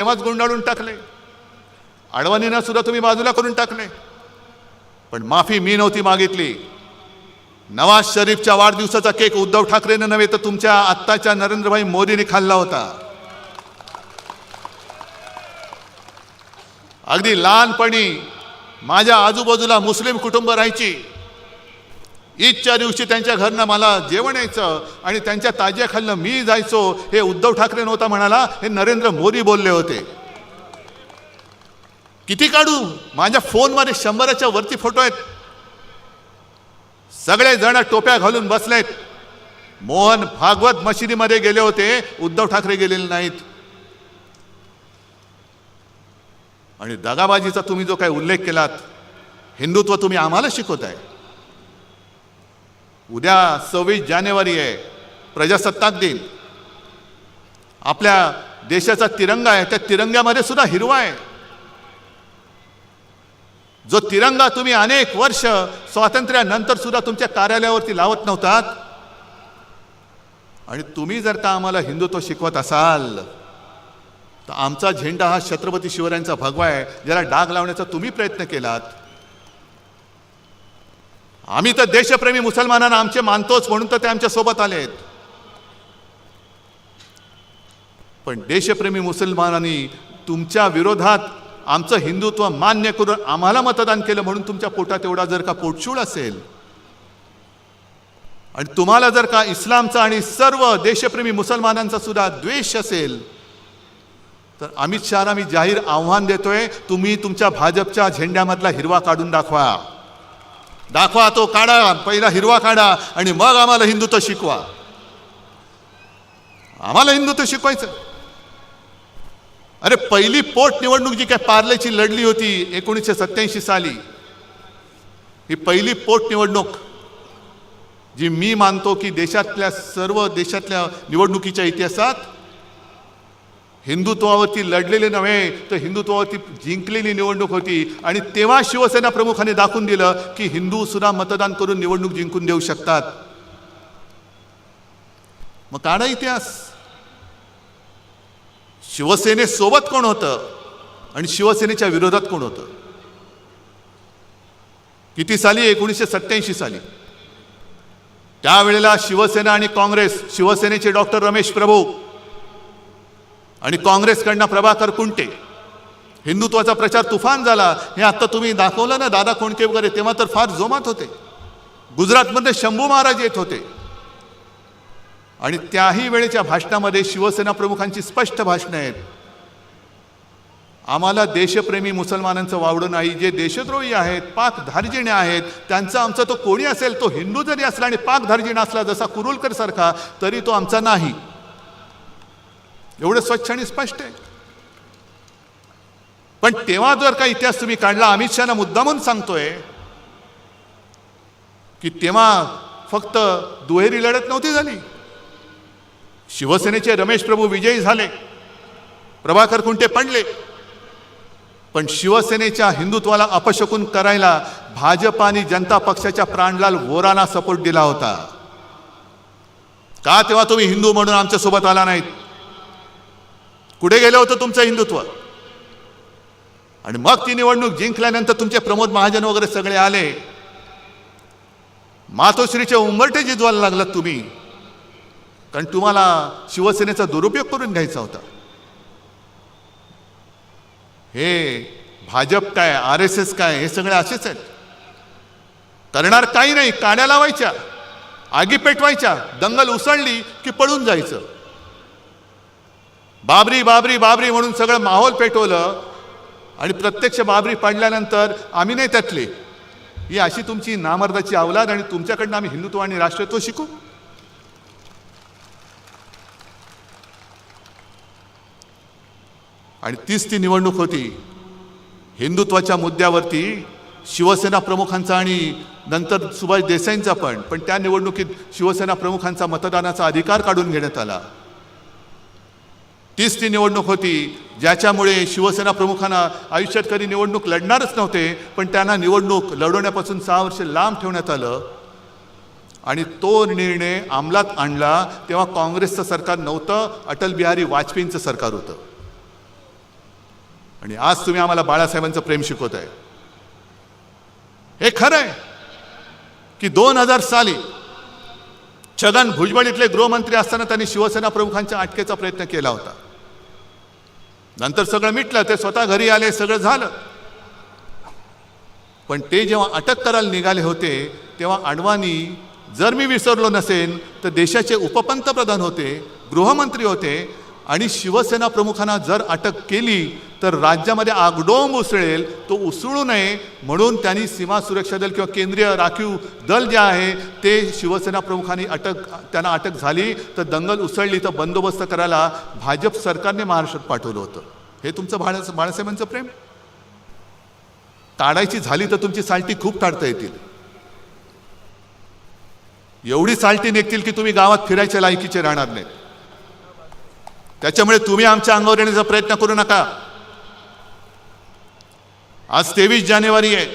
तेव्हाच गुंडाळून टाकले, अडवाणींना सुद्धा तुम्ही बाजूला करून टाकले. पण माफी मी नव्हती मागितली. नवाज शरीफच्या वाढदिवसाचा केक उद्धव ठाकरेंना नव्हे तर तुमच्या आत्ताच्या नरेंद्रभाई मोदींनी खाल्ला होता. अगदी लहानपणी माझ्या आजूबाजूला मुस्लिम कुटुंब राहायची. ईदच्या दिवशी त्यांच्या घरनं मला जेवण यायचं आणि त्यांच्या ताजियाखालनं मी जायचो. हे उद्धव ठाकरे नव्हता म्हणाला, हे नरेंद्र मोदी बोलले होते. किती काढू, माझ्या फोनमध्ये 100च्या वरती फोटो आहेत. सगळे जण टोप्या घालून बसलेत. मोहन भागवत मशिदीमध्ये गेले होते, उद्धव ठाकरे गेलेले नाहीत. आणि दगाबाजीचा तुम्ही जो काही उल्लेख केलात, हिंदुत्व तुम्ही आम्हाला शिकवताय. उद्या 26 जानेवारी आहे, प्रजासत्ताक दिन. आपल्या देशाचा तिरंगा आहे, त्या तिरंग्यामध्ये सुद्धा हिरवा आहे. जो तिरंगा तुम्ही अनेक वर्ष स्वातंत्र्यानंतर सुद्धा तुमच्या कार्यालयावरती लावत नव्हतात. आणि तुम्ही जर का आम्हाला हिंदुत्व शिकवत असाल तर आमचा झेंडा हा छत्रपती शिवरायांचा भगवा आहे, ज्याला डाग लावण्याचा तुम्ही प्रयत्न केलात. आम्ही तर देशप्रेमी मुसलमानांना आमचे मानतोच म्हणून तर ते आमच्या सोबत आलेत. पण देशप्रेमी मुसलमानांनी तुमच्या विरोधात आमचं हिंदुत्व मान्य करून आम्हाला मतदान केलं म्हणून तुमच्या पोटात एवढा जर का पोटशूळ असेल आणि तुम्हाला जर का इस्लामचा आणि सर्व देशप्रेमी मुसलमानांचा सुद्धा द्वेष असेल तर अमित शहाला मी जाहीर आव्हान देतोय, तुम्ही तुमच्या भाजपच्या झेंड्यामधला हिरवा काढून दाखवा. दाखवा, तो काढा, पहिला हिरवा काढा आणि मग आम्हाला हिंदुत्व शिकवा. आम्हाला हिंदुत्व शिकवायचं. अरे पहिली पोट निवडणूक जी काय पार्लेची लढली होती 1987 साली, ही पहिली पोट निवडणूक जी मी मानतो की देशातल्या सर्व देशातल्या निवडणुकीच्या इतिहासात हिंदुत्वावरती लढलेले नव्हे तर हिंदुत्वावरती जिंकलेली निवडणूक होती. आणि तेव्हा शिवसेना प्रमुखांनी दाखवून दिलं की हिंदू सुद्धा मतदान करून निवडणूक जिंकून देऊ शकतात. मग काढा इतिहास. शिवसेनेसोबत कोण होतं आणि शिवसेनेच्या विरोधात कोण होतं. किती साली, 1987 साली. त्यावेळेला शिवसेना आणि काँग्रेस, शिवसेनेचे डॉक्टर रमेश प्रभू आणि काँग्रेसकडनं प्रभाकर कुंटे, हिंदुत्वाचा प्रचार तुफान झाला. हे आता तुम्ही दाखवलं ना, दादा कोंडके वगैरे, तेव्हा तर फार जोमात होते. गुजरातमध्ये शंभू महाराज येत होते. आणि त्याही वेळेच्या भाषणामध्ये शिवसेना प्रमुखांची स्पष्ट भाषणं आहेत, आम्हाला देशप्रेमी मुसलमानांचं वावडं नाही. जे देशद्रोही आहेत, पाक धार्जिणे आहेत, त्यांचा आमचा तो कोणी असेल, तो हिंदू जरी असला आणि पाक धार्जिणा असला जसा कुरुलकर सारखा, तरी तो आमचा नाही. एवढं स्वच्छ आणि स्पष्ट आहे. पण तेव्हा जर का इतिहास तुम्ही काढला, अमित शहाना मुद्दामून सांगतोय की तेव्हा फक्त दुहेरी लढत नव्हती झाली. शिवसेनेचे रमेश प्रभू विजयी झाले, प्रभाकर कुंटे पडले, पण शिवसेनेच्या हिंदुत्वाला अपशकुन करायला भाजप आणि जनता पक्षाच्या प्राणलाल वोरांना सपोर्ट दिला होता. का तेव्हा तुम्ही हिंदू म्हणून आमच्या सोबत आला नाहीत? कुठे गेलं होतं तुमचं हिंदुत्व? आणि मग ती निवडणूक जिंकल्यानंतर तुमचे प्रमोद महाजन वगैरे सगळे आले, मातोश्रीचे उंबरठे जिजवायला लागलात तुम्ही, कारण तुम्हाला शिवसेनेचा दुरुपयोग करून घ्यायचा होता. हे भाजप काय, RSS काय, हे सगळे असेच आहेत. करणार काही नाही, काड्या लावायच्या, आगी पेटवायच्या, दंगल उसळली की पळून जायचं. बाबरी बाबरी बाबरी म्हणून सगळं माहोल पेटवलं आणि प्रत्यक्ष बाबरी पडल्यानंतर आम्ही नाही त्यातले. ही अशी तुमची नामर्दाची अवलाद आणि तुमच्याकडनं आम्ही हिंदुत्व आणि राष्ट्रत्व शिकू. आणि तीच ती निवडणूक होती. हिंदुत्वाच्या मुद्द्यावरती शिवसेना प्रमुखांचा आणि नंतर सुभाष देसाईंचा पण त्या निवडणुकीत शिवसेना प्रमुखांचा मतदानाचा अधिकार काढून घेण्यात आला. तीच ती निवडणूक होती ज्याच्यामुळे शिवसेना प्रमुखांना आयुष्यात कधी निवडणूक लढणारच नव्हते, पण त्यांना निवडणूक लढवण्यापासून 6 वर्ष लांब ठेवण्यात आलं. आणि तो निर्णय अंमलात आणला तेव्हा काँग्रेसचं सरकार नव्हतं, अटल बिहारी वाजपेयींचं सरकार होतं. आणि आज तुम्ही आम्हाला बाळासाहेबांचं प्रेम शिकवत आहे. हे खरं आहे की 2000 साली छगन भुजबळ इथले गृहमंत्री असताना त्यांनी शिवसेना प्रमुखांच्या अटकेचा प्रयत्न केला होता. नंतर सगळं मिटलं, ते स्वतः घरी आले, सगळं झालं. पण ते जेव्हा अटक करायला निघाले होते तेव्हा अडवाणी, जर मी विसरलो नसेन तर देशाचे उपपंतप्रधान होते, गृहमंत्री होते. आणि शिवसेना प्रमुखांना जर अटक केली तर राज्यामध्ये आगडोंब उसळेल. तो उसळू नये म्हणून त्यांनी सीमा सुरक्षा दल किंवा केंद्रीय राखीव दल जे आहे ते शिवसेना प्रमुखांनी त्यांना अटक झाली तर दंगल उसळली तर बंदोबस्त करायला भाजप सरकारने महाराष्ट्रात पाठवलं होतं. हे तुमचं बाळासाहेबांचं प्रेम. ताडायची झाली तर तुमची साल्टी खूप ताडता येतील. एवढी साल्टी निघतील की तुम्ही गावात फिरायच्या लायकीचे राहणार नाही. त्याच्यामुळे तुम्ही आमच्या अंगावर येण्याचा प्रयत्न करू नका. आज 23 जानेवारी आहे.